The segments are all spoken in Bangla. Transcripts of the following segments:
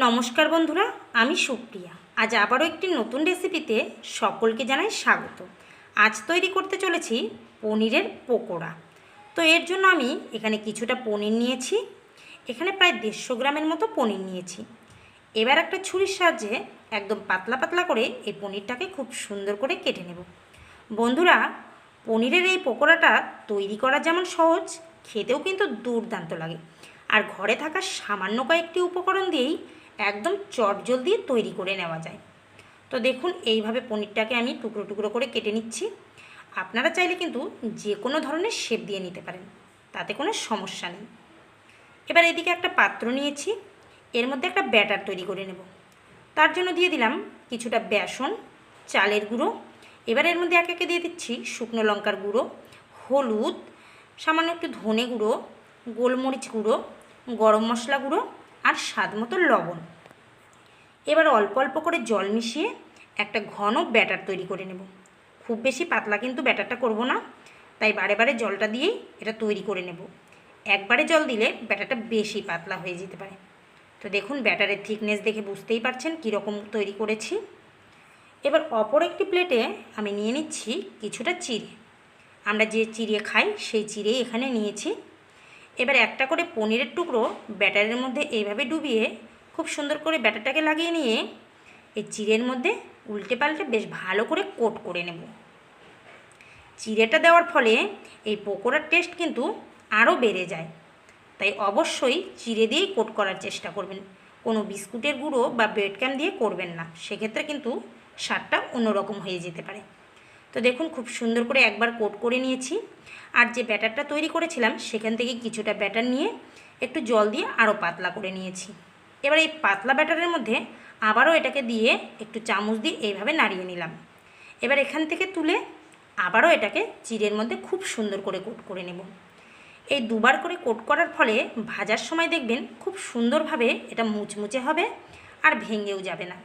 নমস্কার বন্ধুরা, আমি সুপ্রিয়া। আজ আবারও একটি নতুন রেসিপিতে সকলকে জানাই স্বাগত। আজ তৈরি করতে চলেছি পনিরের পকোড়া। তো এর জন্য আমি এখানে কিছুটা পনির নিয়েছি। এখানে প্রায় 150 গ্রামের মতো পনির নিয়েছি। এবার একটা ছুরির সাহায্যে একদম পাতলা পাতলা করে এই পনিরটাকে খুব সুন্দর করে কেটে নেব। বন্ধুরা, পনিরের এই পকোড়াটা তৈরি করা যেমন সহজ, খেতেও কিন্তু দুর্দান্ত লাগে। আর ঘরে থাকা সামান্য কয়েকটি উপকরণ দিয়েই একদম চটজলদি তৈরি করে নেওয়া যায়। তো দেখুন, এইভাবে পনিরটাকে আমি টুকরো টুকরো করে কেটে নিচ্ছি। আপনারা চাইলে কিন্তু যে কোনো ধরনের শেপ দিয়ে নিতে পারেন, তাতে কোনো সমস্যা নেই। এবার এদিকে একটা পাত্র নিয়েছি, এর মধ্যে একটা ব্যাটার তৈরি করে নেব। তার জন্য দিয়ে দিলাম কিছুটা বেসন, চালের গুঁড়ো। এবার এর মধ্যে একে একে দিয়ে দিচ্ছি শুকনো লঙ্কার গুঁড়ো, হলুদ, সামান্য একটু ধনে গুঁড়ো, গোলমরিচ গুঁড়ো, গরম মশলা গুঁড়ো আর স্বাদ মতো লবণ। এবার অল্প অল্প করে জল মিশিয়ে একটা ঘন ব্যাটার তৈরি করে নেব। খুব বেশি পাতলা কিন্তু ব্যাটারটা করব না, তাই বারে বারে জলটা দিয়েই এটা তৈরি করে নেব। একবারে জল দিলে ব্যাটারটা বেশি পাতলা হয়ে যেতে পারে। তো দেখুন, ব্যাটারের থিকনেস দেখে বুঝতেই পারছেন কীরকম তৈরি করেছি। এবার অপর একটি প্লেটে আমি নিয়ে নিচ্ছি কিছুটা চিড়ে। আমরা যে চিড়ে খাই সেই চিড়েই এখানে নিয়েছি। এবার একটা করে পনিরের টুকরো ব্যাটারের মধ্যে এইভাবে ডুবিয়ে খুব সুন্দর করে ব্যাটারটাকে লাগিয়ে নিয়ে এই চিড়ের মধ্যে উল্টে পাল্টে বেশ ভালো করে কোট করে নেব। চিড়েটা দেওয়ার ফলে এই পকোড়ার টেস্ট কিন্তু আরও বেড়ে যায়, তাই অবশ্যই চিড়ে দিয়েই কোট করার চেষ্টা করবেন। কোনো বিস্কুটের গুঁড়ো বা ব্রেড ক্রাম্ব দিয়ে করবেন না, সেক্ষেত্রে কিন্তু স্বাদটা অন্যরকম হয়ে যেতে পারে। তো দেখুন, খুব সুন্দর করে একবার কোট করে নিয়েছি। আর যে ব্যাটারটা তৈরি করেছিলাম সেখান থেকে কিছুটা ব্যাটার নিয়ে একটু জল দিয়ে আরও পাতলা করে নিয়েছি। এবার এই পাতলা ব্যাটারের মধ্যে আবারও এটাকে দিয়ে একটু চামচ দিয়ে এইভাবে নাড়িয়ে নিলাম। এবার এখান থেকে তুলে আবারও এটাকে চিড়ের মধ্যে খুব সুন্দর করে কোট করে নেব। এই দুবার করে কোট করার ফলে ভাজার সময় দেখবেন খুব সুন্দরভাবে এটা মুচমুচে হবে আর ভেঙেও যাবে না,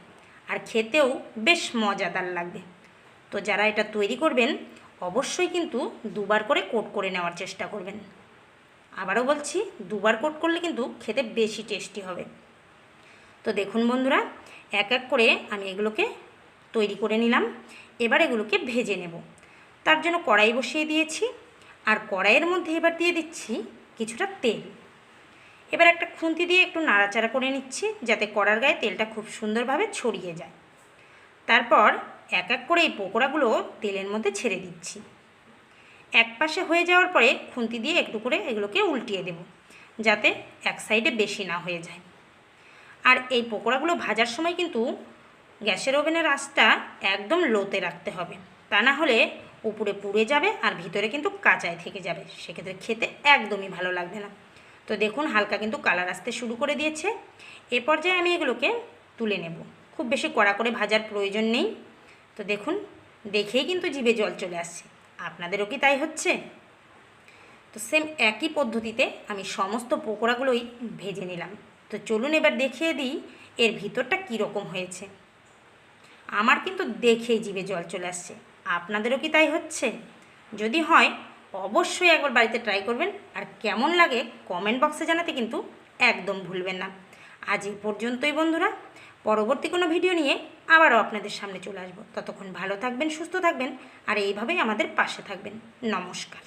আর খেতেও বেশ মজাদার লাগবে। তো যারা এটা তৈরি করবেন অবশ্যই কিন্তু দুবার করে কোট করে নেওয়ার চেষ্টা করবেন। আবারও বলছি, দুবার কোট করলে কিন্তু খেতে বেশি টেস্টি হবে। তো দেখুন বন্ধুরা, এক এক করে আমি এগুলোকে তৈরি করে নিলাম। এবার এগুলোকে ভেজে নেব। তার জন্য কড়াই বসিয়ে দিয়েছি, আর কড়াইয়ের মধ্যে এবার দিয়ে দিচ্ছি কিছুটা তেল। এবার একটা খুন্তি দিয়ে একটু নাড়াচাড়া করে নিচ্ছি, যাতে কড়ার গায়ে তেলটা খুব সুন্দরভাবে ছড়িয়ে যায়। তারপর এক এক করে এই পকোড়াগুলো তেলের মধ্যে ছেড়ে দিচ্ছি। এক পাশে হয়ে যাওয়ার পরে খুন্তি দিয়ে একটু করে এগুলোকে উল্টিয়ে দেব, যাতে এক সাইডে বেশি না হয়ে যায়। আর এই পকোড়াগুলো ভাজার সময় কিন্তু গ্যাসের ওভেনের আঁচটা একদম লোতে রাখতে হবে, তা না হলে উপরে পুড়ে যাবে আর ভিতরে কিন্তু কাঁচায় থেকে যাবে, সেক্ষেত্রে খেতে একদমই ভালো লাগবে না। তো দেখুন, হালকা কিন্তু কালার আসতে শুরু করে দিয়েছে। এ পর্যায়ে আমি এগুলোকে তুলে নেব। খুব বেশি কড়া করে ভাজার প্রয়োজন নেই। তো দেখুন, দেখেই কিন্তু জিভে জল চলে আসছে। আপনাদেরও কি তাই হচ্ছে? তো সেম একই পদ্ধতিতে আমি সমস্ত পকোড়াগুলোই ভেজে নিলাম। তো চলুন এবার দেখিয়ে দিই এর ভিতরটা কীরকম হয়েছে। আমার কিন্তু দেখেই জিভে জল চলে আসছে। আপনাদেরও কি তাই হচ্ছে? যদি হয় অবশ্যই একবার বাড়িতে ট্রাই করবেন, আর কেমন লাগে কমেন্ট বক্সে জানাতে কিন্তু একদম ভুলবেন না। আজ এই পর্যন্তই বন্ধুরা। পরবর্তী কোনো ভিডিও নিয়ে আবারও আপনাদের সামনে চলে আসবো। ততক্ষণ ভালো থাকবেন, সুস্থ থাকবেন, আর এইভাবেই আমাদের পাশে থাকবেন। নমস্কার।